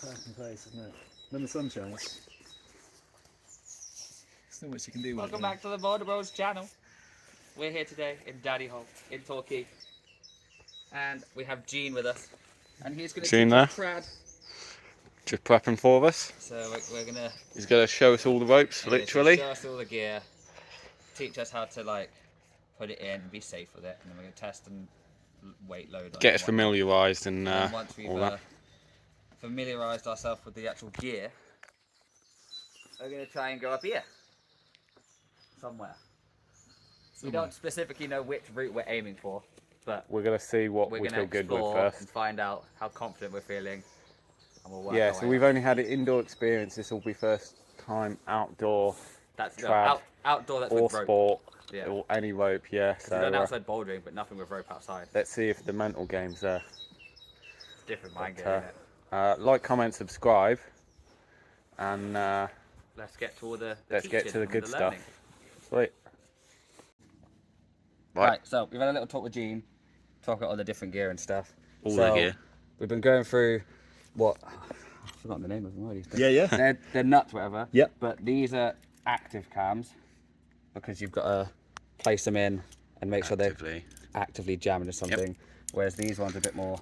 cracking place, isn't it? When the sun shines. Still much you can do. Welcome back to the Border Bros channel. We're here today in daddyhole in Torquay, and we have Gene with us, and he's going to teach us trad. Just prepping for us. So we're gonna. He's gonna show us all the ropes, literally. Show us all the gear, teach us how to like put it in, and be safe with it, and then we're gonna test and weight load. On Get us familiarised and once we've all that. familiarised ourselves with the actual gear, we're gonna try and go up here somewhere. We don't specifically know which route we're aiming for, but we're gonna see what we feel good with first and find out how confident we're feeling. And we'll work so we've only had an indoor experience. This will be first time outdoor. That's trad, outdoor. That's or with rope. sport, Yeah. or any rope. Yeah. So we've done outside bouldering, but nothing with rope outside. let's see if the mental game's there. It's different mind game, isn't it? Like, comment, subscribe, and let's get to all the let's get to the good stuff. learning. Sweet. Right, so we've had a little talk with Gene, talk about all the different gear and stuff. All the gear. We've been going through what I've forgotten the name of them already. Yeah. They're nuts, whatever. Yep. But these are active cams because you've got to place them in and make sure they're actively jamming or something. Yep. Whereas these ones are a bit more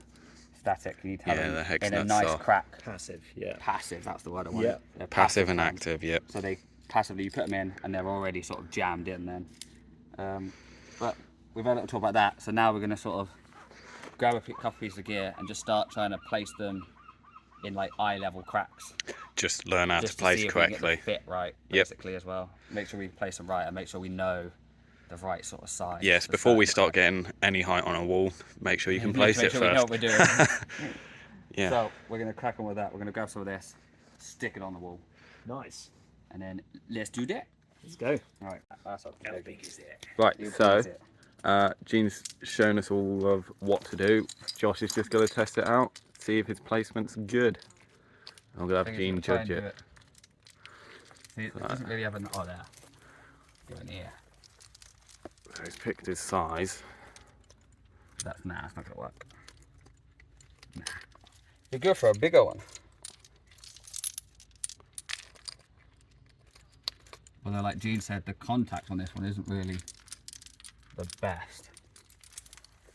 static. You need to have them in a nice crack. Passive, yeah. Passive, that's the word I want. Yeah. They're Passive and cams. active, yep. So they passively, you put them in and they're already sort of jammed in then. But we've had a little talk about that. So now we're going to sort of grab a couple pieces of gear and just start trying to place them in like eye level cracks. Just learn how Just to place see if correctly. We can get the fit right, basically, as well. Make sure we place them right and make sure we know the right sort of size. Yes, before we start getting any height on a wall, make sure you can place it first. first. We know what we're doing. Yeah. So we're going to crack on with that. We're going to grab some of this, stick it on the wall, Nice. and then let's do that. Let's go. All right, that's up. How big is it? Right, so Gene's shown us all of what to do. Josh is just going to test it out, see if his placement's good. I'm going to have Gene judge it. See, it doesn't really have an... Oh, there. Go in here. So he's picked his size. That's not going to work. Nah. You're good for a bigger one. Although, like Gene said, the contact on this one isn't really the best.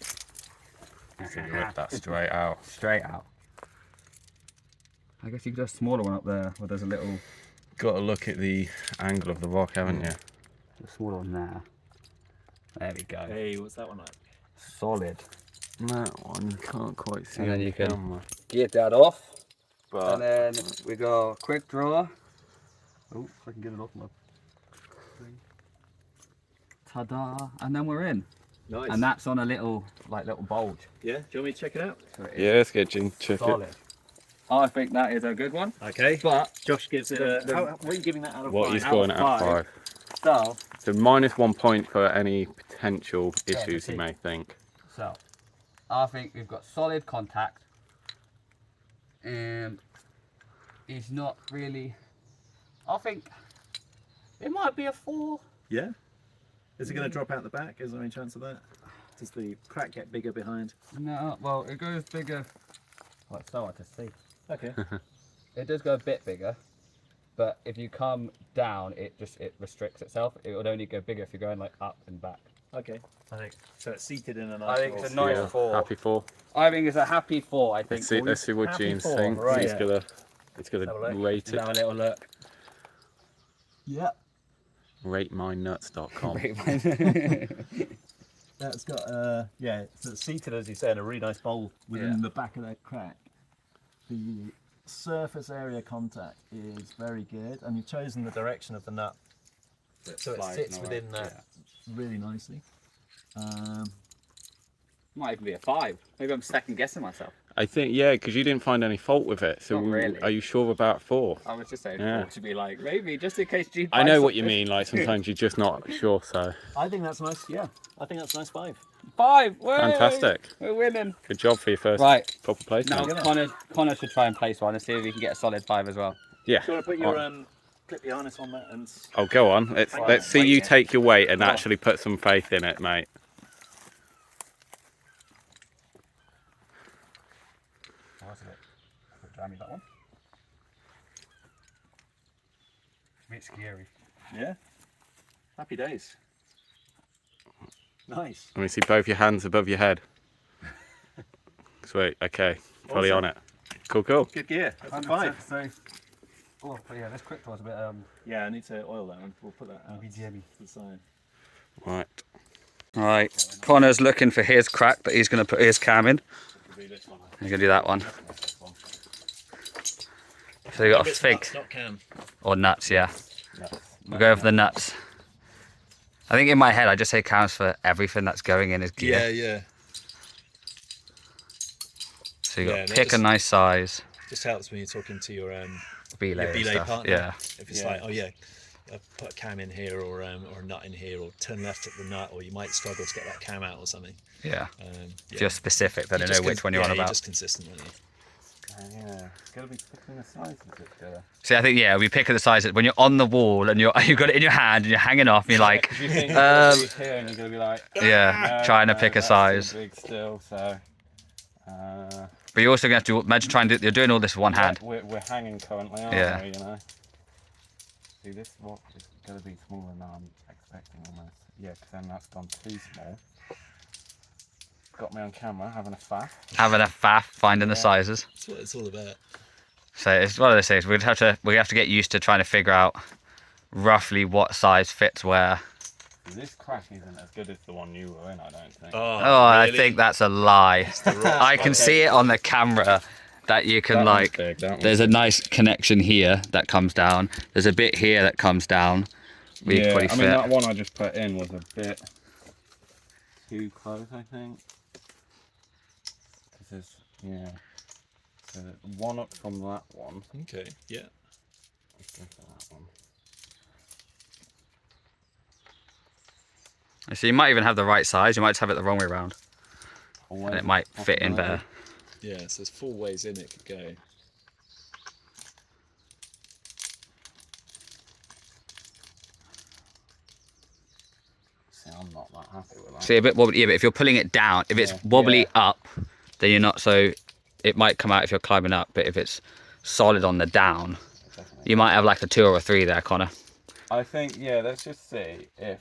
So you rip that straight out. Straight out. I guess you could do a smaller one up there where there's a little... Got to look at the angle of the rock, haven't you? A smaller one there. There we go. Hey, what's that one like? Solid. That one you can't quite see. And then on you can camera. get that off. But And then we go quick draw. Oh, if I can get it off my thing. Ta-da! And then we're in. Nice. And that's on a little bulge. Yeah, do you want me to check it out? So it is yeah, let's get Gene to check it. solid. I think that is a good one. Okay. But Josh gives it a... what are you giving that out of 5? What he's scoring it at 5. so So -1 point for any potential issues see. you may think. So, I think we've got solid contact, and it's not really. I think it might be a 4. Yeah? Is it going to drop out the back? Is there any chance of that? Does the crack get bigger behind? No, well, it goes bigger. Well, it's so hard to see. Okay. It does go a bit bigger, but if you come down, it restricts itself. It would only go bigger if you're going like up and back. Okay. I think so. It's seated in a nice. I think it's a nice 4. Happy 4. I think it's a happy 4. I think. Let's see what Happy Gene 4, thinks. right. He's Yeah. gonna Let's have a look. rate Let's have a little look. Yeah. RateMyNuts.com. That's got so it's seated, as you say, in a really nice bowl within the back of that crack. The surface area contact is very good, and you've chosen the direction of the nut, so it sits within that really nicely. Might even be a 5. Maybe I'm second guessing myself. I think, yeah, because you didn't find any fault with it. So Not really. are you sure about 4? I was just saying Yeah. 4 to be like, maybe, just in case G. I know what you mean. Like sometimes you're just not sure. So I think that's nice. Yeah, I think that's a nice 5. 5! Way! fantastic. We're winning. Good job for your first proper Now placement. Connor should try and place one and see if he can get a solid 5 as well. Yeah. Do you want to put your clip your harness on that and? Oh, go on. Let's see you take your weight and actually put some faith in it, mate. Jammy, that one. bit scary. Yeah. Happy days. Nice. Let me see both your hands above your head. Sweet. Okay. Fully Awesome. on it. Cool. Cool. Good gear. That's a 5. So, oh, but yeah, this quick draw is a bit Yeah, I need to oil that one. We'll put that out BGM-y. to the side. Right. All right, Connor's looking for his crack that he's going to put his cam in. He's going to do that one. So you got a fig Nuts, not cam. or nuts, yeah. We'll go for the nuts. I think in my head I just say cams for everything that's going in his gear. Yeah. So you got Yeah, to no, pick a just- nice size. Just helps when you're talking to your Belay and belay stuff. partner. Yeah. If it's like, oh yeah, put a cam in here or a nut in here, or turn left at the nut, or you might struggle to get that cam out or something. Yeah. Yeah. If you're specific, then I know which one you're on You're about. just consistent, aren't you? Yeah. It's gotta be picking the sizes together. See, I think we pick at the size when you're on the wall and you've got it in your hand and you're hanging off and you're like, You think you're gonna be here and you're gonna be like, yeah, no, trying to no, pick a that's size. too big still. So. But you're also going to have to imagine you're doing all this with one hand. We're hanging currently, aren't Yeah. we? You know. See, this watch is gonna be smaller than I'm expecting almost. Yeah, because then that's gone too small. Got me on camera having a faff. Having a faff, finding the sizes. That's what it's all about. So it's one of those things. We have to get used to trying to figure out roughly what size fits where. This crack isn't as good as the one you were in, I don't think. Oh, I really? think that's a lie. I can see it on the camera that you can That one's like. big, that one's There's a nice connection here that comes down. There's a bit here that comes down. Where you can probably I fit. mean that one I just put in was a bit too close, I think. Because there's, so one up from that one. Okay. Yeah. Let's go for that one. So you might even have the right size. You might just have it the wrong way around, Always and it might fit in better. Yeah. So there's 4 ways in it could go. See, I'm not that happy with that. See, a bit wobbly. Yeah, but if you're pulling it down, if it's wobbly up, then you're not so. It might come out if you're climbing up, but if it's solid on the down, Definitely. you might have like a 2 or a 3 there, Connor. I think, yeah, let's just see if...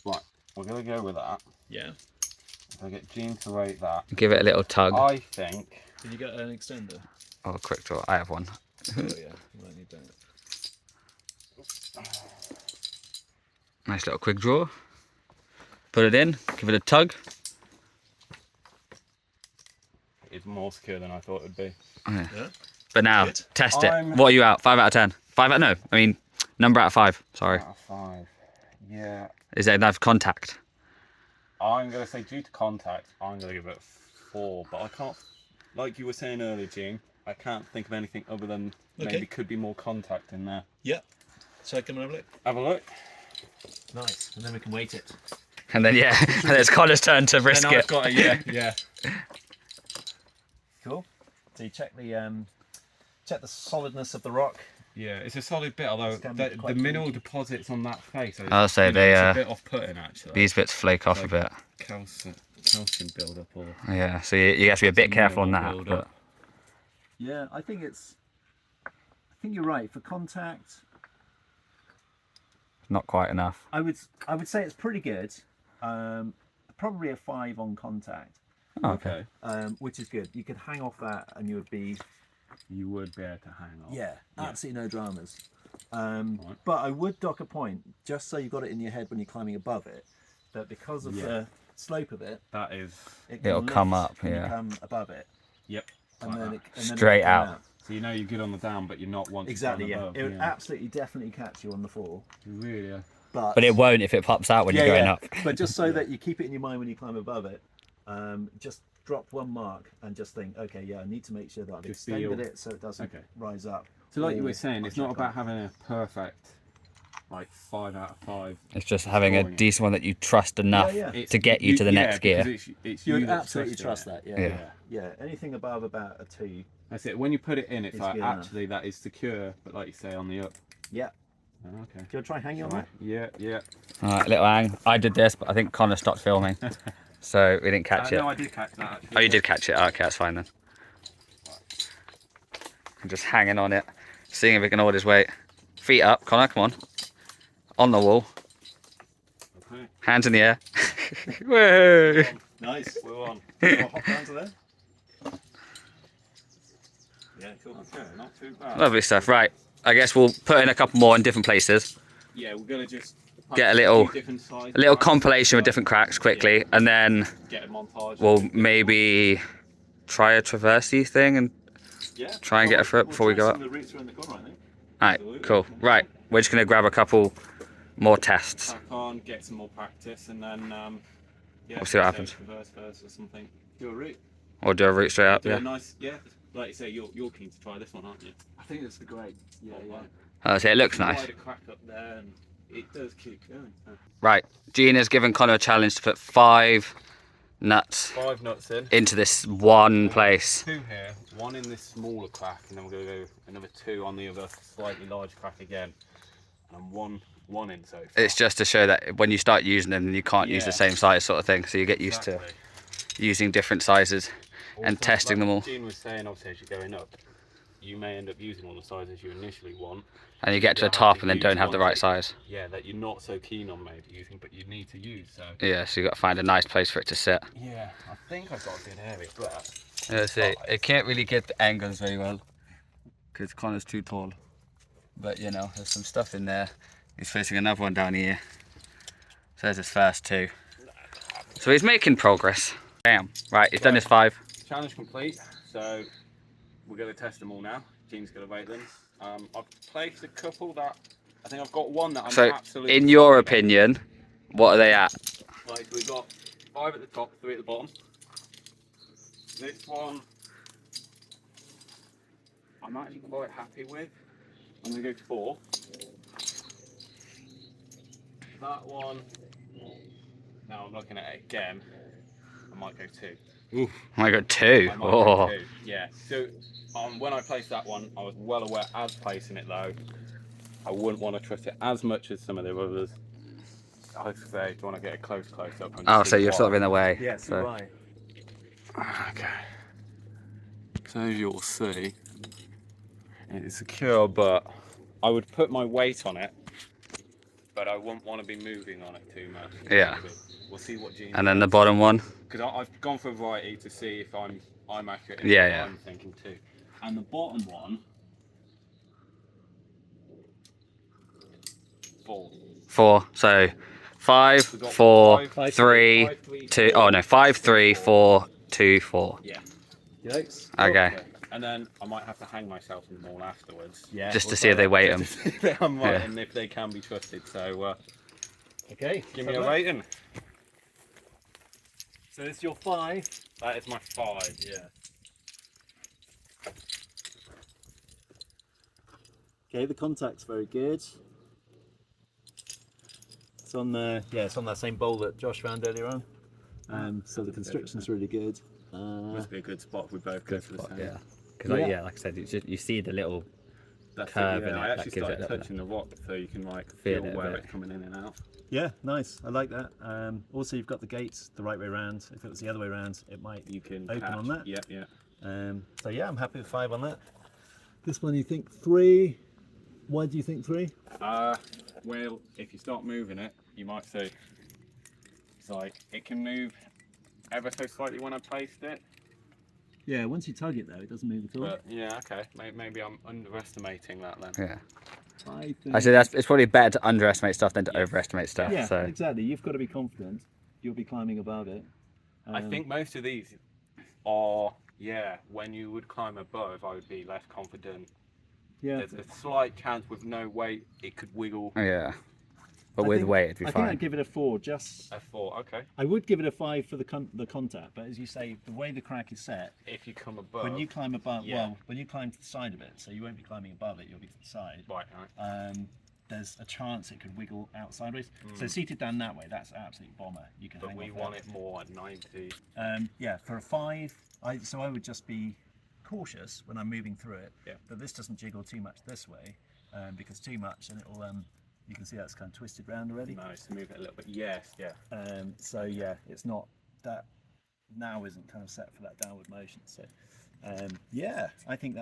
Right, we're going to go with that. Yeah. If I get Gene to rate that, Give it a little tug. I think... Did you get an extender? Oh, quick draw. I have one. Oh yeah. You might need that. Nice little quick draw. Put it in. Give it a tug. It's more secure than I thought it would be. Yeah. Yeah. But now, Good. test it. I'm- What are you out? 5 out of 10? 5 out? No. I mean, number out of 5. Sorry. Out of 5. Yeah. Is there enough contact? I'm going to say due to contact, I'm going to give it 4. But I can't... Like you were saying earlier, Gene, I can't think of anything other than maybe could be more contact in there. Yeah. So come and have a look. Have a look. Nice. And then we can weight it. And then, yeah, and then it's Connor's turn to risk And it. I've got a yeah. Cool. So you check the solidness of the rock. Yeah, it's a solid bit, although It's gonna be the quite mineral deposits on that face. I'll say it's a bit off-putting actually. These bits flake off a bit. Calcium build-up or. Yeah, so you have to be a bit careful on that. Build But up. Yeah, I think you're right. For contact, not quite enough. I would say it's pretty good. Probably a 5 on contact, Okay. which is good. You could hang off that and you would be You would be able to hang on. absolutely no dramas. But I would dock a point, just so you've got it in your head when you're climbing above it, that because of the slope of it, That is. It'll lift come up, when you yeah. come above it, Yep. and like then that. and then Straight it'll come out. So you know you're good on the down, but you're not once. Exactly. you've Yeah. gone above, It would absolutely definitely catch you on the fall, You really are. But it won't if it pops out when you're going up. But just so that you keep it in your mind when you climb above it, just drop one mark and just think, okay, yeah, I need to make sure that I've Just extended feel- it so it doesn't Okay. rise up. So like you or were saying, it's punch not up about on. having a perfect, like 5 out of 5. It's just having a Scoring it. decent one that you trust enough Yeah. to get you to the next gear. It's You would that's absolutely trusting trust it. that. Yeah. Yeah. Yeah. Anything above about a 2. That's it. When you put it in, it's It's like good enough. actually that is secure, but like you say on the up. Yeah. Oh, okay. Do you want to try hanging on Right. that? Yeah. Alright, little hang. I did this, but I think Connor stopped filming. So we didn't catch it. No, I did catch that. Actually. Oh, you did catch it. Okay, that's fine then. and just hanging on it, seeing if it can hold his weight. Feet up, Connor, come on. On the wall. Okay. Hands in the air. Whoa. Nice. We're on. Hop down to there. Yeah, cool. Okay, not too bad. Lovely stuff. Right, I guess we'll put in a couple more in different places. Yeah, we're gonna just Get a little cracks, compilation with different cracks quickly, and then get a montage. we'll maybe try a traversey thing and try and get a foot before we go up. The routes around the corner, I think. Alright, cool. Right, we're just gonna grab a couple more tests. Crack on, get some more practice, and then yeah, We'll see what happens. Traverse first or something. Do a route. Or do a route straight up, Do yeah. a nice, yeah. Like you say, you're keen to try this one, aren't you? I think it's the great. Yeah, yeah. I'll say it looks nice. Wider crack up there, and it does keep going. Right, Gene has given Connor a challenge to put 5 nuts 5 nuts in. into this one place. 2 here, 1 in this smaller crack, and then we're going to go another 2 on the other slightly larger crack again, and one in so far. It's just to show that when you start using them, you can't use the same size sort of thing, so you get used to using different sizes and testing them all. Gene was saying, obviously, as you're going up, you may end up using all the sizes you initially want. And you get to the top and then don't have the right size. Yeah, that you're not so keen on maybe using, but you need to use. So Yeah, so you got to find a nice place for it to sit. yeah, I think I've got a good area, but Yeah, see, it can't really get the angles very well because Connor's too tall. But you know, there's some stuff in there. He's facing another one down here. So there's his first 2. So he's making progress. Damn. Right, he's done his 5. challenge complete. So we're going to test them all now. Gene's going to rate them. I've placed a couple that I think I've got one that I'm So, absolutely. in your opinion, what are they at? Like we've got 5 at the top, 3 at the bottom. This one I'm actually quite happy with. I'm going to go 4. That one, now I'm looking at it again, I might go 2. Oof. I got 2. I might Oh. go 2. Yeah, so when I placed that one, I was well aware as placing it though, I wouldn't want to trust it as much as some of the others. I would say, do you want to get a close up? And Oh, see so you're what- sort of in the way. Yes, so. you're right. Okay. So as you'll see, it is secure, but I would put my weight on it, but I wouldn't want to be moving on it too much. Yeah. We'll see what Gene. And then the bottom one. Because I've gone for a variety to see if I'm accurate in Yeah, what yeah. I'm thinking too. And the bottom one, 4. 4. So 5, We've got 4, 5, 3, 2. Oh no, 5, 3, 4, 2, 4. Yeah. Yikes. Okay. And then I might have to hang myself in them all afterwards. Yeah. Just to see if they weight them. If I'm right Yeah. and if they can be trusted. So Okay. give me a rating. So it's your 5. That is my 5. Yeah. Okay, the contact's very good. It's on the it's on that same bowl that Josh found earlier on. So the constriction's really good. Must be a good spot if we both go for the same. Yeah. Because Yeah. like I said, it's just, you see the little That's curve it, in yeah. it, I that actually gives it started a- touching the rock so you can like Feel feel it a where bit. it's coming in and out. Yeah, nice. I like that. Also, you've got the gates the right way around. If it was the other way around, it might You can open catch. on that. Yeah, yeah. So yeah, I'm happy with 5 on that. This one, you think 3? Why do you think 3? Well, if you start moving it, you might see. It's like it can move ever so slightly when I placed it. Yeah, once you tug it though, it doesn't move at all. But yeah, okay. Maybe I'm underestimating that then. Yeah. I think. I say it's probably better to underestimate stuff than to overestimate stuff. Yeah, So exactly. You've got to be confident. You'll be climbing above it. I think most of these are, when you would climb above, I would be less confident. Yeah. There's a slight chance with no weight, it could wiggle. yeah. But I with think- weight, it'd be I think fine. I'd give it a 4. Just A 4, okay. I would give it a 5 for the contact, but as you say, the way the crack is set, If you come above. when you climb above, yeah. well, when you climb to the side of it, so you won't be climbing above it, you'll be to the side. Right, right. There's a chance it could wiggle out sideways. So seated down that way, that's an absolute bomber. You can But hang we off want that. it more at 90. Yeah, for a 5, I would just be cautious when I'm moving through it. Yeah. That this doesn't jiggle too much this way, because too much and it'll you can see that's kind of twisted round already. Nice, move it a little bit. Yes, yeah. So yeah, it's not that now isn't kind of set for that downward motion. So Yeah, I think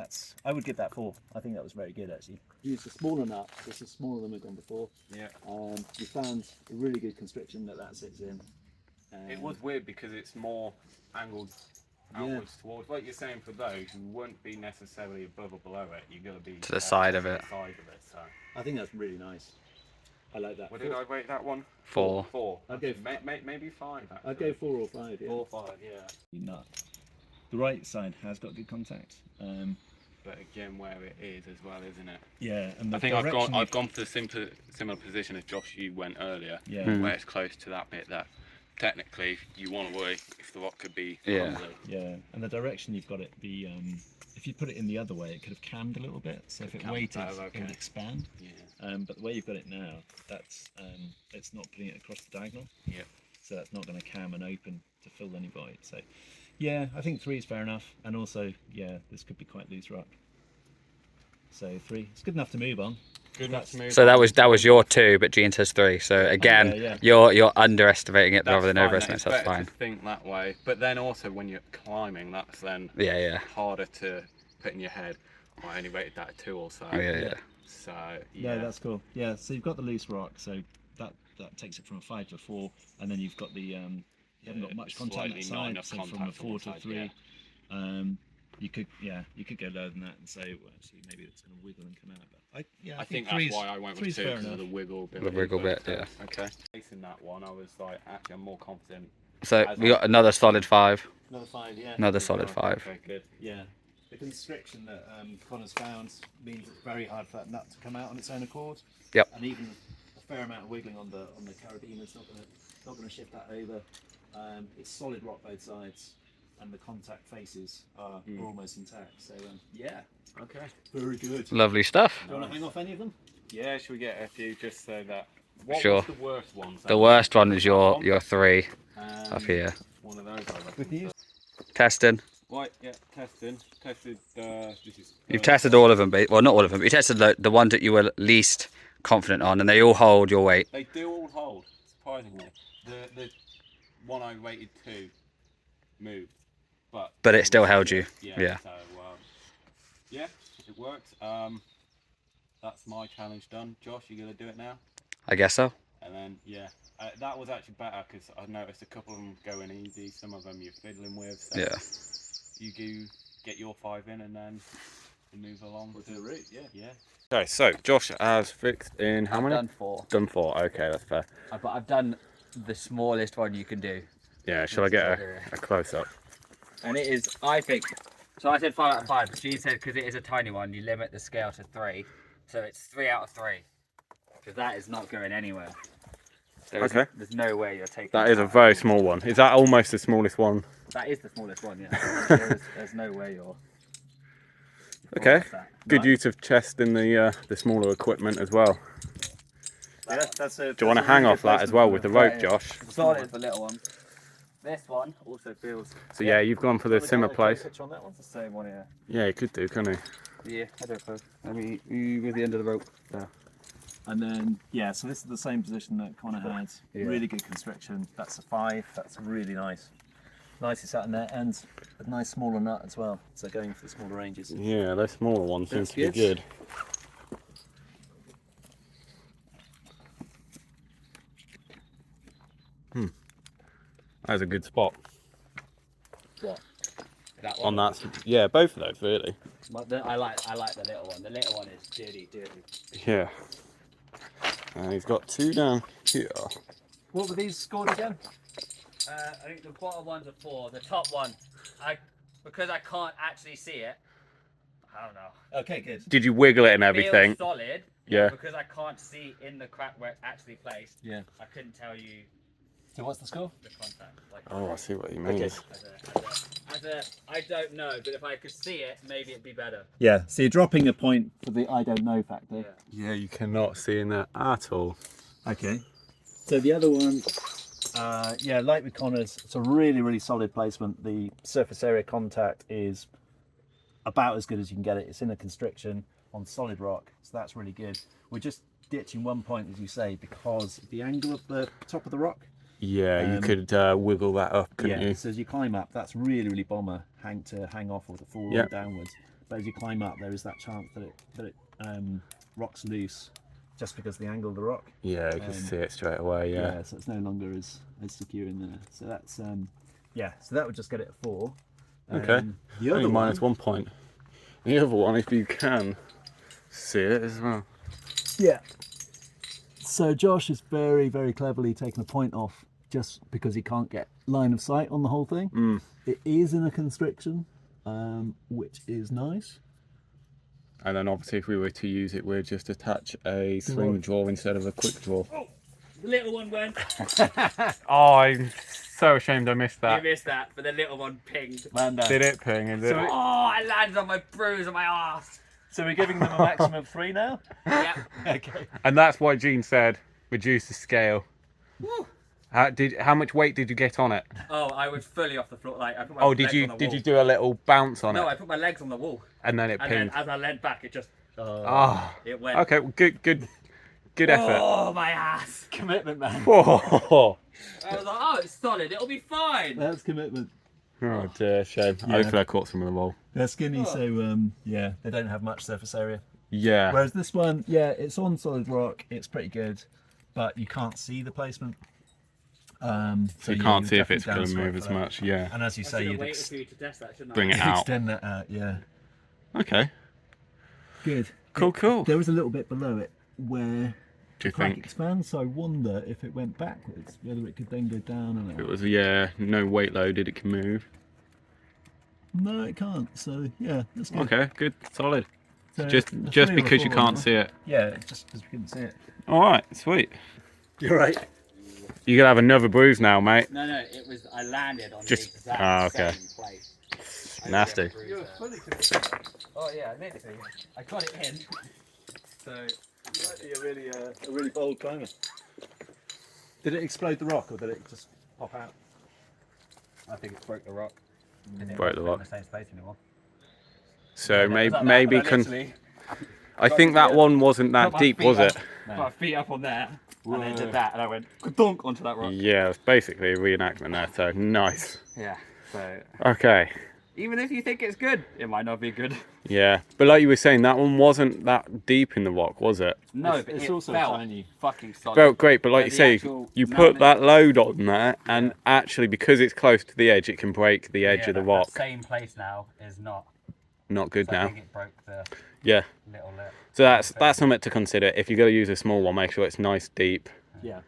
I would give that 4. I think that was very good actually. Used a smaller nut, this is smaller than we've gone before. Yeah. We found a really good constriction that sits in. It was weird because it's more angled outwards towards, like you're saying, for those, you wouldn't be necessarily above or below it. You're going to be To the side of it. So. I think that's really nice. I like that. What did I rate that one? 4. 4. I'd go maybe 5. Actually. I'd go 4 or 5. Yeah. 4 or 5, yeah. Nut. The right side has got good contact. But again, where it is as well, isn't it? Yeah, and I think I've gone for the similar position as Josh you went earlier. Yeah. Where it's close to that bit that technically you want to worry if the rock could be Yeah. clumsy. Yeah, and the direction you've got it be. If you put it in the other way, it could have cammed a little bit. So if it weighted, it would expand. Yeah. But the way you've got it now, that's it's not putting it across the diagonal. Yeah. So that's not going to cam and open to fill any void. So, yeah, I think 3 is fair enough. And also, yeah, this could be quite loose rock. So 3, it's good enough to move on. Good enough to move. So that was your 2, but Gene says 3. So again, yeah. you're underestimating it That's rather than fine, overestimating. it's So that's better fine. to think that way. But then also when you're climbing, that's then Yeah. harder to put in your head. I only rated that a 2 or so. Oh, yeah. So Yeah, that's cool. Yeah, so you've got the loose rock, so that takes it from a 5 to a 4, and then you've got the you haven't got much contact on that slightly not side, enough so from a contact 4 on to a the 3. side, You could go lower than that and say, well, actually, maybe it's going to wiggle and come out. But I think that's why I went with 2 because of the wiggle bit. The wiggle bit, yeah. Okay. Facing that one, I was like, actually, I'm more confident. So we got another solid 5. Another 5, yeah. Another solid 5. Okay, good. Yeah. The constriction that Connor's found means it's very hard for that nut to come out on its own accord. Yep. And even a fair amount of wiggling on the carabiner is not going to shift that over. It's solid rock both sides, and the contact faces are almost intact. So yeah. Okay. Very good. Lovely stuff. Do you want to hang off any of them? Yeah, should we get a few just so that... What Sure. was the worst one? The worst one was your 3 up here. One of those, I reckon. With you? Testing. Right, yeah, tested. This is. You've tested all of them, but well, not all of them. But you tested the ones that you were least confident on, and they all hold your weight. They do all hold, surprisingly. The one I rated 2 moved, but it still held you. Yeah. So yeah, it worked. That's my challenge done. Josh, you gonna do it now? I guess so. And then that was actually better because I noticed a couple of them going easy. Some of them you're fiddling with. So Yeah. You do get your 5 in and then you move along To the route, yeah. Yeah. Okay, so Josh has fixed in how many? Done 4. Done 4. Okay, that's fair. But I've done the smallest one you can do. Yeah, shall I get a close up? And it is, I think. So I said 5 out of 5. But she said because it is a tiny one, you limit the scale to 3. So it's 3 out of 3. Because that is not going anywhere. Okay. There's no way you're taking That is a very small one. Is that almost the smallest one? That is the smallest one, yeah. there's no way you're... Okay. Good use of chest in the smaller equipment as well. Yeah, Do you want to hang off that as well with the rope, Josh? Solid the little one. This one also feels... So yeah, you've gone for the similar place. On that one? It's the same one here. Yeah, you could do, couldn't you? Yeah, I don't suppose. Let me with the end of the rope. There. And then, yeah, so this is the same position that Connor had. Yeah. Really good constriction. That's a 5. That's really nice. Nicely sat in there, and a nice smaller nut as well. So going for the smaller ranges. Yeah, those smaller ones seem That's to be good. good. That was a good spot. What? That On one? that, yeah, both of those really. But I like the little one. The little one is dirty. Yeah. And he's got 2 down here. What were these scored again? I think the bottom one's a 4. The top one, because I can't actually see it. I don't know. Okay, good. Did you wiggle it and everything? Feels solid. Yeah. Because I can't see in the crack where it's actually placed. Yeah. I couldn't tell you So what's the score? the contact. Like, Oh, I see what you mean. Okay. I don't know, but if I could see it, maybe it'd be better. Yeah, so you're dropping a point for the I don't know factor. Yeah, you cannot see in that at all. Okay. So the other one, yeah, like with Connor's, it's a really, really solid placement. The surface area contact is about as good as you can get it. It's in a constriction on solid rock, so that's really good. We're just ditching one point, as you say, because the angle of the top of the rock. Yeah, you could wiggle that up, couldn't Yeah, you? so as you climb up, that's really, really bomber hang off or to fall Yeah. downwards. But as you climb up, there is that chance that it rocks loose, just because of the angle of the rock. Yeah, you can see it straight away. Yeah. So it's no longer as secure in there. So that's so that would just get it a 4. Okay. The other minus 1 point. The other one, if you can see it as well. Yeah. So Josh is very, very cleverly taken a point off just because he can't get line of sight on the whole thing. It is in a constriction, which is nice. And then obviously if we were to use it, we'd just attach a swing draw instead of a quick draw. Oh, the little one went. Oh, I'm so ashamed I missed that. You missed that, but the little one pinged. Man down. Did it ping? Is it? So Oh, I landed on my bruise on my arse. So we're giving them a maximum of 3 now? Yeah. Okay. And that's why Gene said reduce the scale. Woo. How much weight did you get on it? Oh, I was fully off the floor. Like I put my Oh, legs on the did wall. you do a little bounce on No, it? I put my legs on the wall. And then it And pinged. then as I leant back, it just Oh. it went. Okay, well, good effort. Oh, my ass. Commitment, man. Oh, I was like, oh, it's solid. It'll be fine. That's commitment. oh dear, shame. Yeah. Hopefully I caught some of the roll. They're skinny, so yeah, they don't have much surface area. Yeah. Whereas this one, yeah, it's on solid rock, it's pretty good, but you can't see the placement. So you can't see if definitely it's going to downswipe move for as that. much. Yeah. And as you I say, should have you'd waited for you to test that, shouldn't I? Bring it out. extend that out, yeah. Okay. Good. Cool. There was a little bit below it where Do you the crack think expands, so I wonder if it went backwards, whether it could then go down and if it out. was no weight loaded, it can move? No, it can't. So yeah, that's good. Okay, good, solid. So Just a 3 or because you 4 can't now. see it. Yeah, just because we couldn't see it. All right, sweet. You're right. You're gonna have another bruise now, mate. No, it was. I landed on Just- the exact ah, okay. same place. I Nasty. got a bruise there. Oh yeah, literally. I got it in. So You might be a really bold climber. Did it explode the rock or did it just pop out? I think it broke the rock. Broke the rock. In the same space anymore. So maybe I literally I think that one wasn't that put my deep, feet was it? up- Put my feet up on there, and then did that, and I went dunk onto that rock. Yeah, it's basically a reenactment there. So nice. Yeah. So Okay. even if you think it's good, it might not be good. Yeah, but like you were saying, that one wasn't that deep in the rock, was it? No, It's- but it's it also felt tiny. fucking solid. Felt great, but like Yeah, you the say, actual you put mountain- that load on there, and actually because it's close to the edge, it can break the edge of the that rock. same place now is not. Not good So I now. think it broke the Yeah. little lip. So that's something to consider. If you're going to use a small one, make sure it's nice deep Yeah.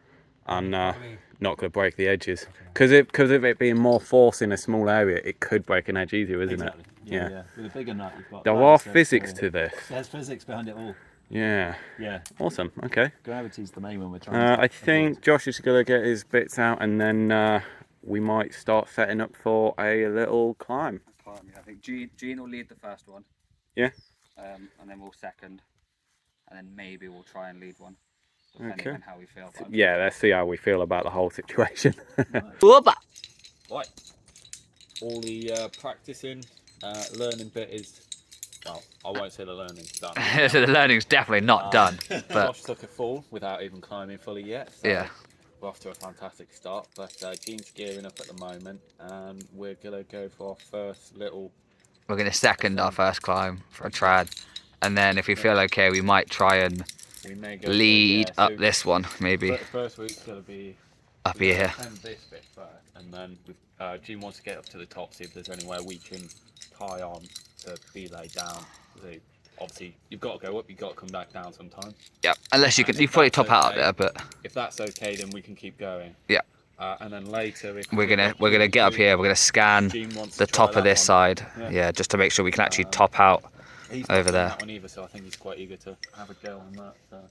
and Probably- not going to break the edges. Because of it being more force in a small area, it could break an edge easier, isn't Exactly. it? Yeah. With a bigger nut, you've got. There like are you said physics before, to this. There's physics behind it all. Yeah. Yeah. Awesome. Okay. Gravity's the main one we're trying to. I think Josh is going to get his bits out, and then we might start setting up for a little climb. I think Gene will lead the first one. Yeah. And then we'll second, and then maybe we'll try and lead one, depending Okay. on how we feel. But Yeah, let's see how we feel about the whole situation. Right. All the practicing, learning bit is, well, I won't say the learning's done. So the learning's definitely not done, but Josh took a fall without even climbing fully yet. So yeah. we're off to a fantastic start. But Gene's gearing up at the moment, and we're gonna go for our first little. We're going to second our first climb for a trad, and then if we feel okay, we might try and We may go lead for, up this one, maybe First week's gonna be up here. And this bit first, and then Gene wants to get up to the top, see if there's anywhere we can tie on to be laid down. So obviously, you've got to go up, you've got to come back down sometime. Yeah, unless you can, you probably top out up there, but If that's okay, then we can keep going. yeah, And then later, if we're gonna get up here. We're gonna scan Gene wants the to try top that of this one. side, Yeah. yeah, just to make sure we can actually top out. He's over not done there. that one either, so I think he's quite eager to have a go on that. So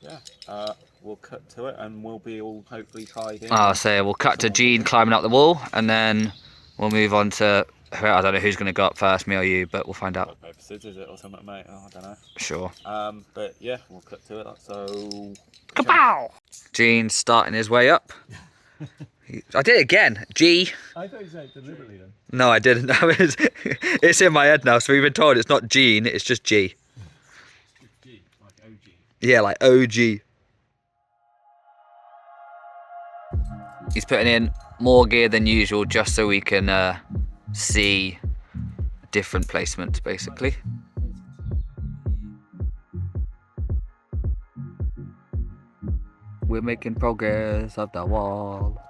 yeah, we'll cut to it, and we'll be all hopefully tied in. Oh, so we'll cut to Gene climbing up the wall, and then we'll move on to. I don't know who's gonna go up first, me or you, but we'll find out. Rock, paper, scissors it or something, mate. Oh, I don't know. Sure. But yeah, we'll cut to it. So Kapow! Gene's starting his way up. I did it again. G. I thought you said it deliberately then. No, I didn't. No, it's in my head now. So we've been told it's not Gene, it's just G. G, like OG. Yeah, like OG. He's putting in more gear than usual just so we can see different placements basically. We're making progress up the wall.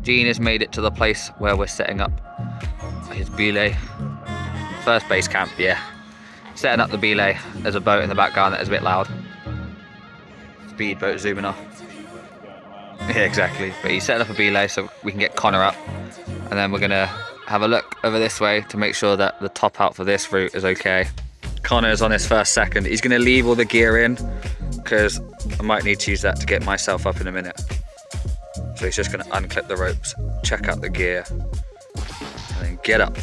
Gene has made it to the place where we're setting up his belay. First base camp, yeah. Setting up the belay. There's a boat in the background that is a bit loud. Speedboat zooming off. Yeah, exactly. But he's setting up a belay so we can get Connor up. And then we're gonna have a look over this way to make sure that the top out for this route is okay. Connor's on his first second. He's gonna leave all the gear in because I might need to use that to get myself up in a minute. So he's just gonna unclip the ropes, check out the gear, and then get up.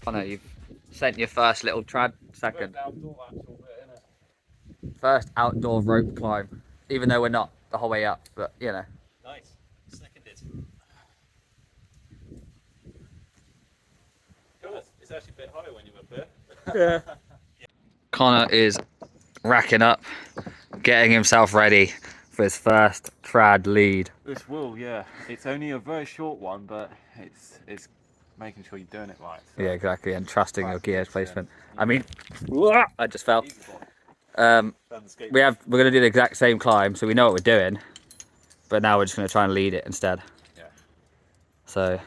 Connor, you've sent your first little trad second. First outdoor rope climb, even though we're not the whole way up, but you know. Nice. Seconded. Cool. It's actually a bit higher when you're up there. Yeah. Connor is racking up, getting himself ready for his first trad lead. This will, yeah. It's only a very short one, but it's making sure you're doing it right. So. Yeah, exactly, and trusting your gear placement. I mean, I just fell. We're gonna do the exact same climb, so we know what we're doing, but now we're just gonna try and lead it instead. Yeah. So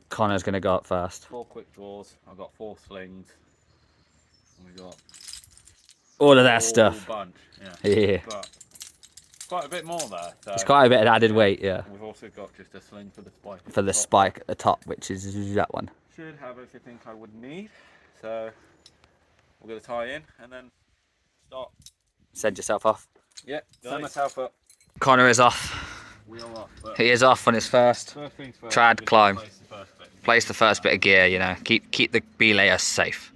Connor's gonna go up first. 4 quick draws. I've got 4 slings. And we got all of that stuff. Bunch. Yeah. But quite a bit more there. So it's quite a bit of added weight, yeah. We've also got just a sling for the spike. For the spike at the top, which is that one. Should have everything I would need. So we're going to tie in and then start. Send yourself off. Yep, send myself up. Connor is off. We are off. He is off on his first trad climb. Place the first bit of gear, you know. Keep the belayer safe.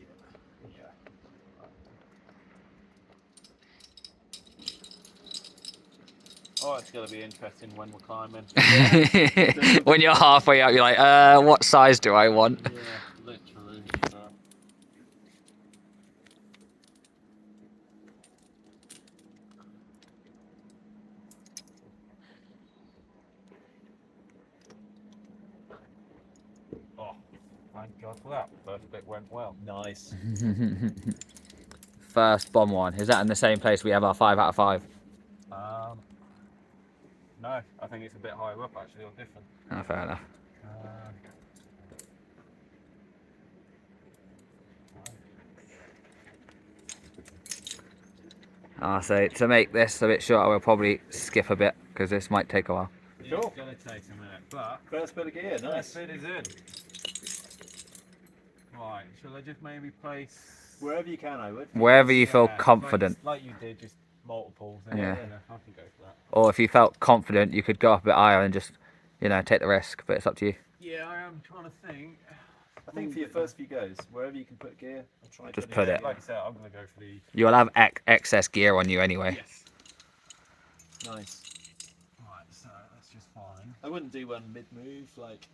Oh, it's going to be interesting when we're climbing. When you're halfway up, you're like, what size do I want? Yeah, literally. Oh, thank God for that. First bit went well. Nice. First bomb one. Is that in the same place we have our 5 out of 5? No, I think it's a bit higher up actually, or different. Oh, fair enough. So to make this a bit shorter, we'll probably skip a bit because this might take a while. Yeah, it's going to take a minute, but First bit of gear, nice. first bit is in. Right, shall I just maybe place... Wherever you can, I would. Wherever you feel Yeah, confident. Like you did, just multiples. Yeah. I can go for that. Or if you felt confident, you could go up a bit higher and just, you know, take the risk, but it's up to you. Yeah, I am trying to think. I think for your first few goes, wherever you can put gear, I'll try Just putting put it. Like I said, I'm going to go for the... You'll have excess gear on you anyway. Yes. Nice. Right, so that's just fine. I wouldn't do one mid-move, like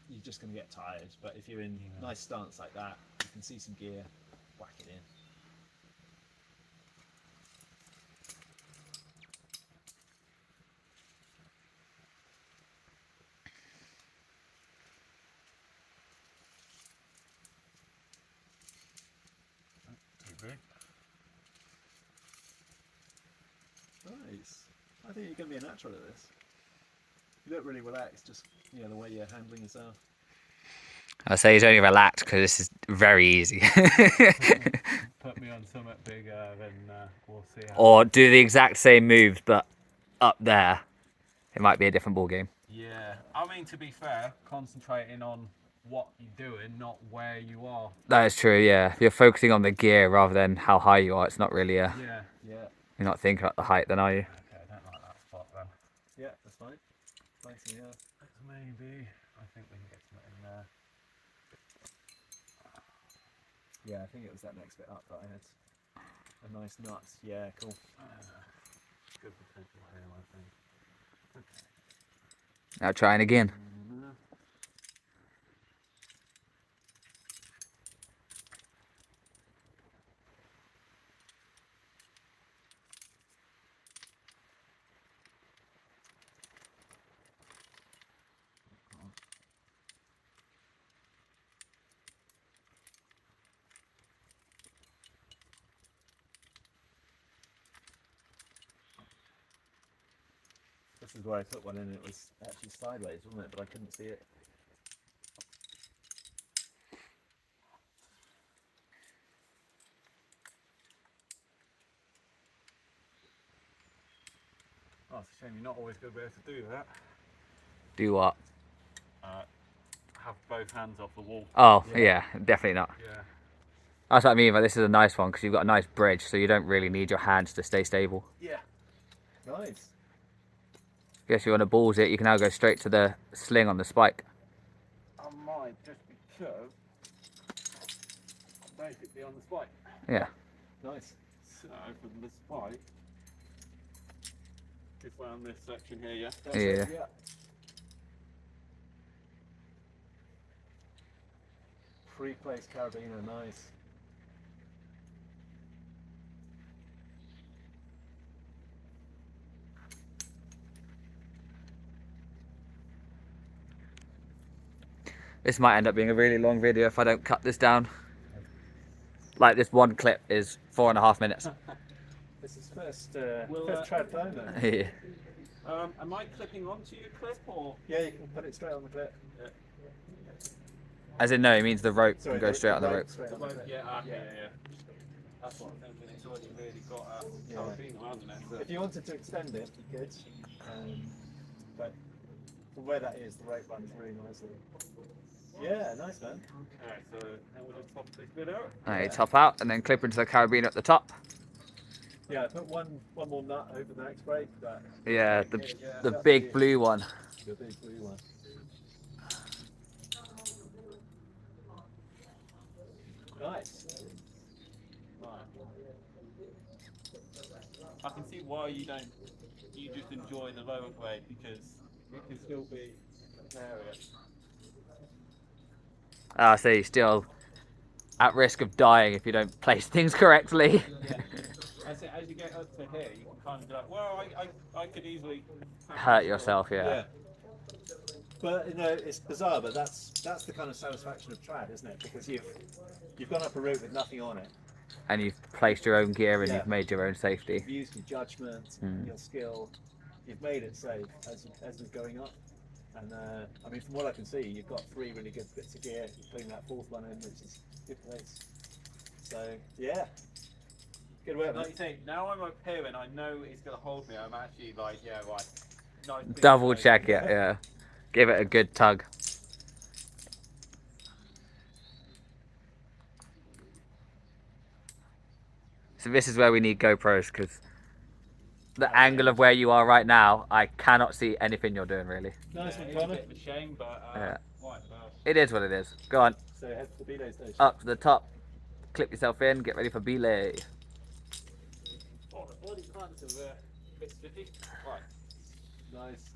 you're just going to get tired. But if you're in nice stance like that, you can see some gear, whack it in. Nice. I think you're going to be a natural at this. You look really relaxed, just the way you're handling yourself. I'd say he's only relaxed because this is very easy. Put me on something bigger, then we'll see how... Or do the exact same moves, but up there, it might be a different ball game. Yeah, I mean, to be fair, concentrating on what you're doing, not where you are. That is true, yeah. If you're focusing on the gear rather than how high you are, it's not really a... Yeah. Yeah. You're not thinking about the height then, are you? Okay, I don't like that spot then. Yeah, that's fine. Thanks, yeah. Maybe. I think we can get something in there. Yeah, I think it was that next bit up that I had a nice nut. Yeah, cool. Good potential here, I think. Now trying again. This is where I put one in. It was actually sideways, wasn't it? But I couldn't see it. Oh, it's a shame you're not always going to be able to do that. Do what? Have both hands off the wall. Oh, yeah, definitely not. Yeah. That's what I mean, but this is a nice one because you've got a nice bridge, so you don't really need your hands to stay stable. Yeah. Nice. Guess you want to balls it, you can now go straight to the sling on the spike. I might, just because I'm basically on the spike. Yeah. Nice. So from the spike, just around this section here, yeah? That's Yeah. it, yeah. Pre-placed carabiner, nice. This might end up being a really long video if I don't cut this down. Like this one clip is 4.5 minutes. This is first Will, first trad phone though. Yeah. Am I clipping onto your clip or? Yeah, you can put it straight on the clip. Yeah. As in, no, it means the rope Sorry, can go straight on the rope. straight on the clip. Yeah, yeah. That's what I'm thinking. It's already really got a carabiner, hasn't it? So If you wanted to extend it, you could. But from where that is, the rope runs really nicely. Yeah, nice man. okay, so now we'll just pop this bit out. Alright, top out and then clip into the carabiner at the top. Yeah, I put one more nut over the next brake. But Yeah, the that's big blue one. the big blue one. Nice. I can see why you don't. You just enjoy the lower grade because it can still be an area. So you're still at risk of dying if you don't place things correctly. Yeah. As you get up to here, you can kind of be like, well, I could easily Hurt yourself, yeah. But you know, it's bizarre, but that's the kind of satisfaction of trad, isn't it? Because you've gone up a route with nothing on it. And you've placed your own gear and Yeah. you've made your own safety. You've used your judgment, your skill. You've made it safe as it's going up. And I mean, from what I can see, you've got 3 really good bits of gear. You're putting that 4th one in, which is a good place. So yeah, good work, Like mate. you say, now I'm up here and I know it's going to hold me. I'm actually like, yeah, right. Nice big Double blade. check it, yeah. Give it a good tug. So this is where we need GoPros because the angle of where you are right now, I cannot see anything you're doing really. Nice one, It's a Connor. bit of a shame, but Yeah. right, well. It is what it is. Go on, So head to the belay station. up to the top, clip yourself in, get ready for belay. Oh, the body plants are a bit sticky. Right. Nice.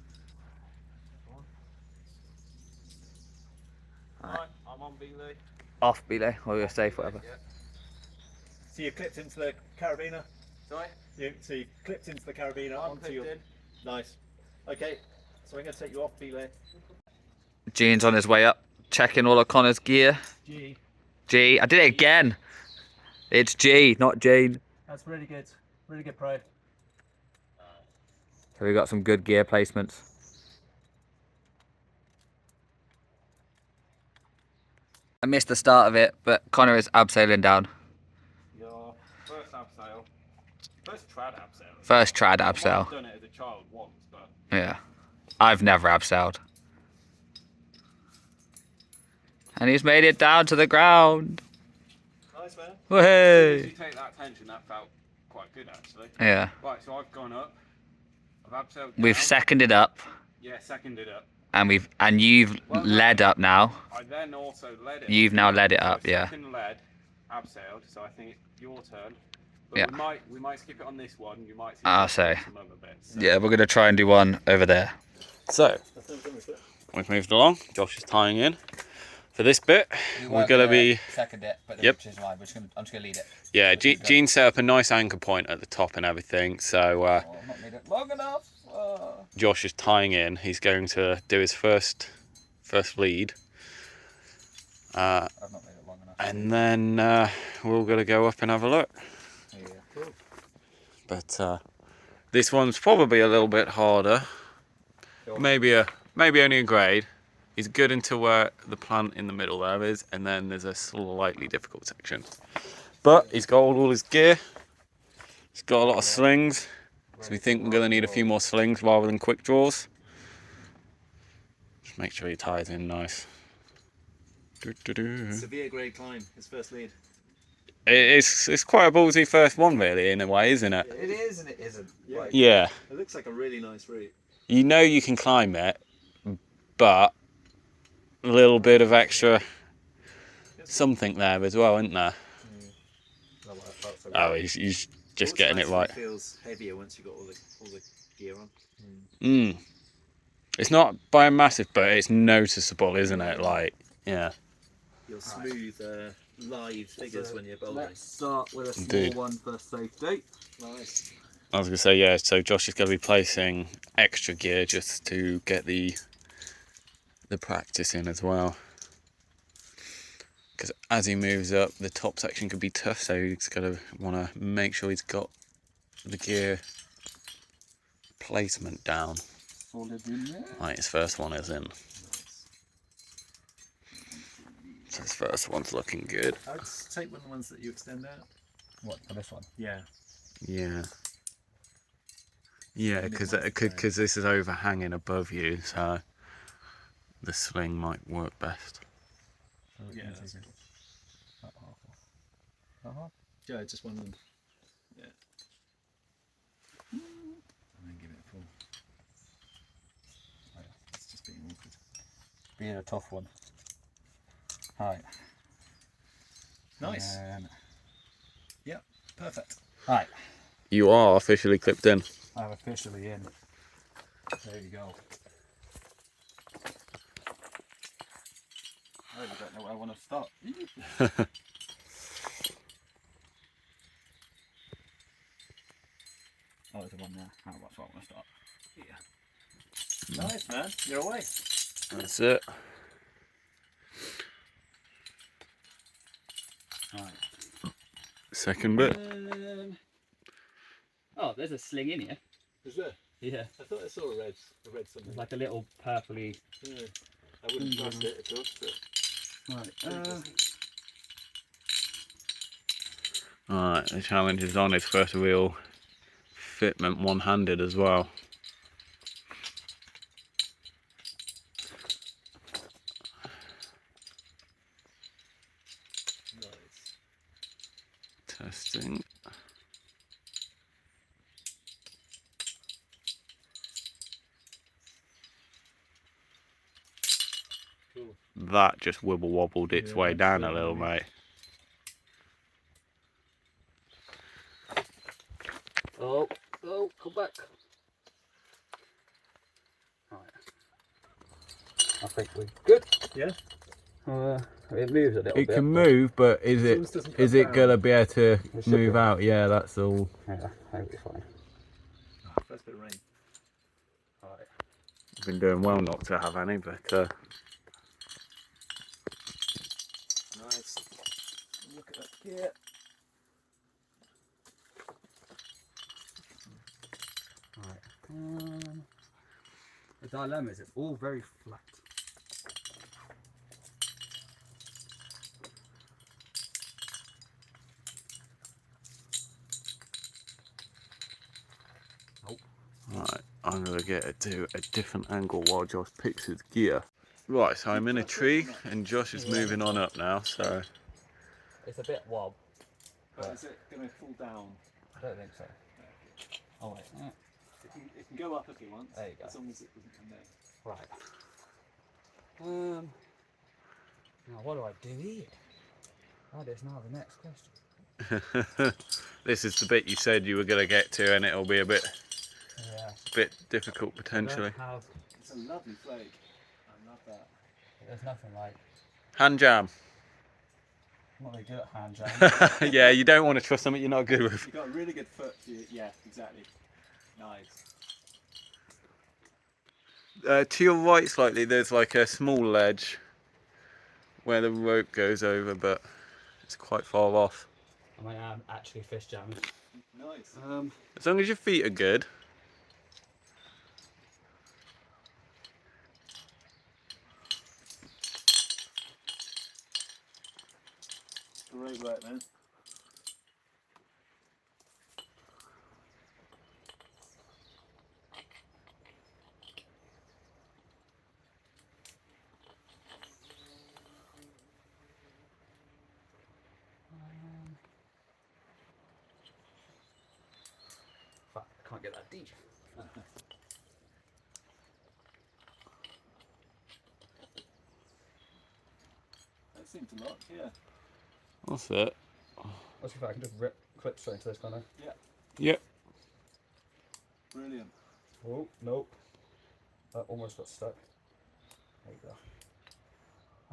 Right, I'm on belay. Off belay, or you're safe, whatever. Yeah. So you've clipped into the carabiner. Sorry? So you've clipped into the carabiner I'm onto clipped your. in. Nice. Okay. So I'm going to take you off belay. Gene's on his way up, checking all of Connor's gear. G. G, I did it again. It's G, not Jane. That's really good. Really good pro. So we got some good gear placements. I missed the start of it, but Connor is abseiling down. Your first abseil. First trad abseil. First trad I've abseil. done it as a child once, but Yeah. I've never abseiled. And he's made it down to the ground. Nice, man. As soon as Way. you take that tension, that felt quite good actually. Yeah. Right, so I've gone up. I've abseiled down. We've seconded up, Yeah, seconded up. and you've Well, no. led up now. I then also led it. You've now led it So up, yeah. Second led, abseiled. So I think it's your turn. But Yeah. we might skip it on this one. You might see I'll say. some other bits. So. Yeah, we're gonna try and do one over there. So we've moved along. Josh is tying in. For this bit, we're gonna be. second it, but Yep. is mine. I'm just gonna lead it. Yeah, Gene set up a nice anchor point at the top and everything. So I've not made it long enough. Josh is tying in. He's going to do his first lead. I've not made it long enough. And then we're going to go up and have a look. Yeah, cool. But this one's probably a little bit harder. Maybe only a grade. He's good until where the plant in the middle there is, and then there's a slightly difficult section. But he's got all his gear. He's got a lot of slings. So we think we're going to need a few more slings rather than quick draws. Just make sure he ties in nice. Severe grade climb, his first lead. It's quite a ballsy first one, really, in a way, isn't it? It is and it isn't. Yeah. Yeah. It looks like a really nice route. You know you can climb it, but a little bit of extra something there as well, isn't there? Oh, he's just getting it right. It feels heavier once you've got all the gear on. Mm. It's not by a massive, but it's noticeable, isn't it? Like, yeah. You'll smooth live figures when you're bouldering. Let's start with a small Indeed. one for safety. Nice. I was going to say, yeah, so Josh is going to be placing extra gear just to get the practice in as well. Because as he moves up, the top section could be tough, so he's got to want to make sure he's got the gear placement down. Solid in there. Right, his first one is in. So his first one's looking good. I would take one of the ones that you extend out. What, for this one? Yeah. Yeah. Yeah, because this is overhanging above you, so the sling might work best. Yeah. That's cool. Yeah, just one of them. Yeah. And then give it a pull. Oh, yeah. It's just being awkward. Being a tough one. Right. Nice. Yep. Perfect. Right. You are officially clipped in. I'm officially in. There you go. I really don't know where I want to start. Oh, there's one there. Oh, that's where I want to start. Yeah. Nice, man. You're away. That's it. Right. Second bit. Oh, there's a sling in here. Is there? Yeah. I thought I saw a red something. There's like a little purpley. Yeah. I wouldn't trust it at all. But Right. Alright, the challenge is on his first real fitment one-handed as well. nice. Testing. Cool. That just wibble wobbled its Yeah, way that's down a so little, nice. mate. Oh, come back. Right. I think we're good. Yeah. It moves a little bit. It can move, but is long as it doesn't is cut it down. gonna be able to It should move be. out? Yeah, that's all. Yeah, I think it's fine. First bit of rain. Right. Been doing well not to have any, but Nice. Look at that gear. Right. The dilemma is it's all very flat. right, I'm gonna get it to a different angle while Josh picks his gear. Right, so I'm in a tree and Josh is moving on up now, so... It's a bit wob. But is it going to fall down? I don't think so. Oh wait. It can go up if you want. There you go. As long as it doesn't come down. Right. Now what do I do here? That is now the next question. This is the bit you said you were going to get to, and it'll be a bit difficult potentially. It's a lovely flake. I love that. There's nothing like. Hand jam. I'm not really good at hand jam. Yeah, you don't want to trust something you're not good with. You've got a really good foot. Yeah, exactly. Nice. To your right slightly, there's like a small ledge where the rope goes over, but it's quite far off. I am actually fish jamming. Nice. As long as your feet are good. Great work, man. Fuck, I can't get that deep. That seemed to lock, yeah. That's it. Let's see if I can just clip straight into this corner. Yeah. Yep. Brilliant. Oh, nope. That almost got stuck. There you go.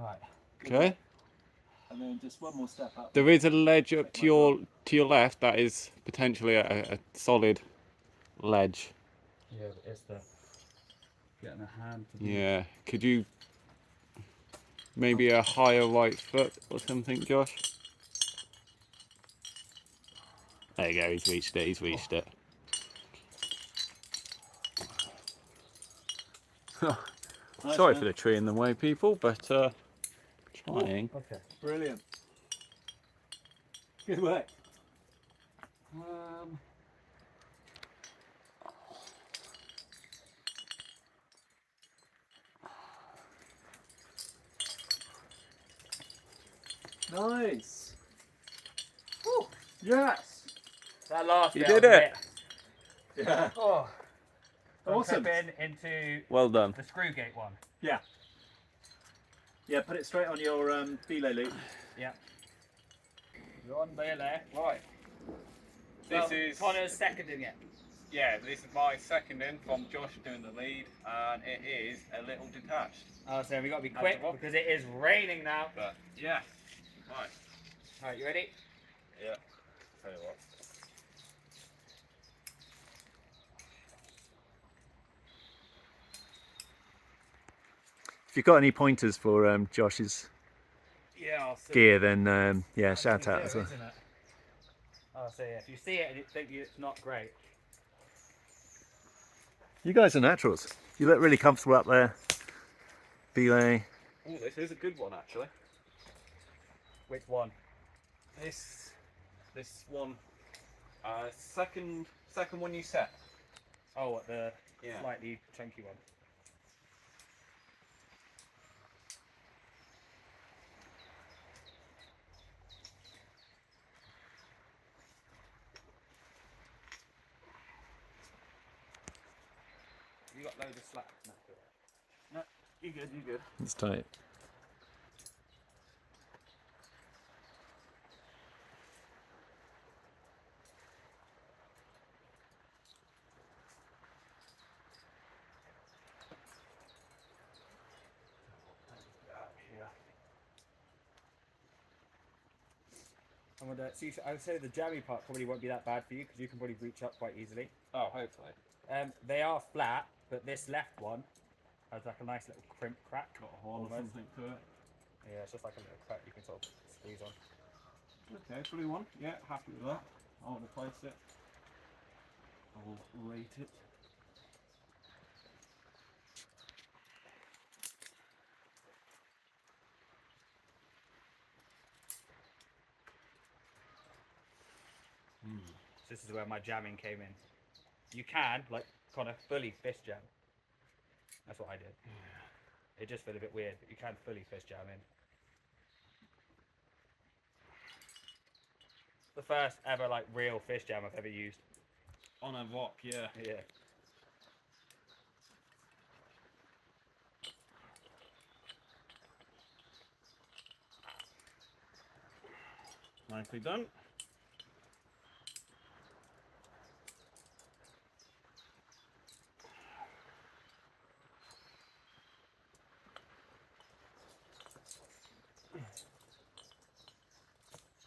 Alright. Okay. And then just one more step up. There is a ledge up to your left that is potentially a solid ledge. Yeah, but it's the getting a hand to do. Yeah. Could you maybe a higher right foot or something, Josh? There you go. He's reached it. He's reached it. Nice, Sorry man. for the tree in the way, people, but trying. Okay. Brilliant. Good work. Nice. Woo. Yes. That last You bit did was a it. bit- Yeah. Oh. Awesome. Clip in into Well done. the screw gate one. Yeah. Yeah, put it straight on your belay loop. Yeah. You're on belay. Right. This So, is- Connor's seconding it. Yeah, this is my second in from Josh doing the lead, and it is a little detached. Oh, so we got to be quick Comfortable. because it is raining now. But yeah, nice. Alright, you ready? Yeah. Tell you what. If you've got any pointers for Josh's Yeah, I'll see. gear, then yeah, shout out as well. Isn't it? I'll see. If you see it and you think it's not great, You guys are naturals. You look really comfortable up there. Belay. Oh, this is a good one actually. which one? This one, second one you set. Oh, what, the Yeah. slightly chunky one. You got loads of slack. No, You good? You good? It's tight. See, I would say the jammy part probably won't be that bad for you because you can probably reach up quite easily. Oh, hopefully. They are flat, but this left one has like a nice little crimp crack. Got a hole or almost. something to it. Yeah, it's just like a little crack you can sort of squeeze on. Okay, fully one. Yeah, happy with that. I'll replace it. I will rate it. So this is where my jamming came in. You can, like Connor, fully fish jam. That's what I did. It just feels a bit weird, but you can fully fish jam in. The first ever like real fish jam I've ever used. On a rock, yeah. Yeah. Nicely done.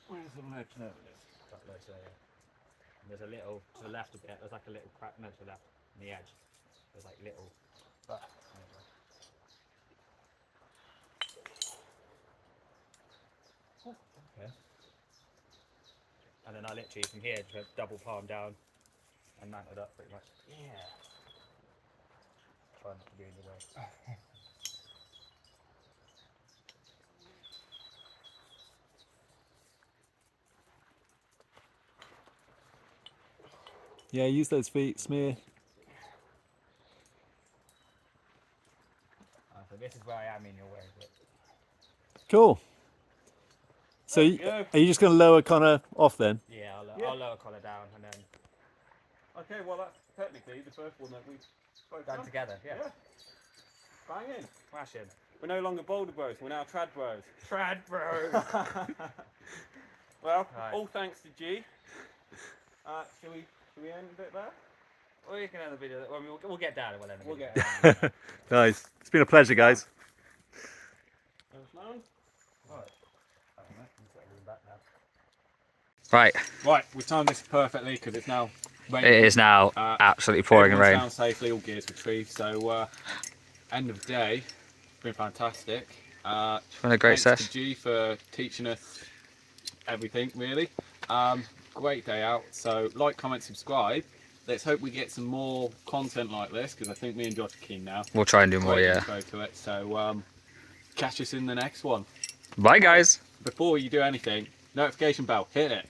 Where's the ledge? There it is. That looks there, yeah. And there's a little to the left a bit. There's like a little crack. No, to the left, on the edge. There's like little. But okay. And then I literally from here just went double palm down and mounted up pretty much. Yeah. Try not to be in the way. Yeah, use those feet, smear. So this is where I am in your way. But Cool. So, are you just going to lower Connor off then? yeah, Yeah. I'll lower collar down and then Okay, well that's technically the first one that we've both done together. Yeah. Banging. Smashing. We're no longer boulder bros, we're now trad bros. Trad bros. Well, Right. all thanks to G. Shall we end it there? Well, you can end the video. Well, we'll get down and we'll end the We'll video. get it. Nice. It's been a pleasure, guys. Right, Right, we've timed this perfectly because it's now it raining. is now absolutely pouring Everyone's rain. down safely, all gears retrieved. So, end of the day, it's been fantastic. It's been a great Thanks to session. G for teaching us everything, really. Great day out. So, like, comment, subscribe. Let's hope we get some more content like this because I think me and Josh are keen now. We'll try and do more, Great yeah. intro to it. So, catch us in the next one. Bye, guys. Before you do anything, notification bell, hit it.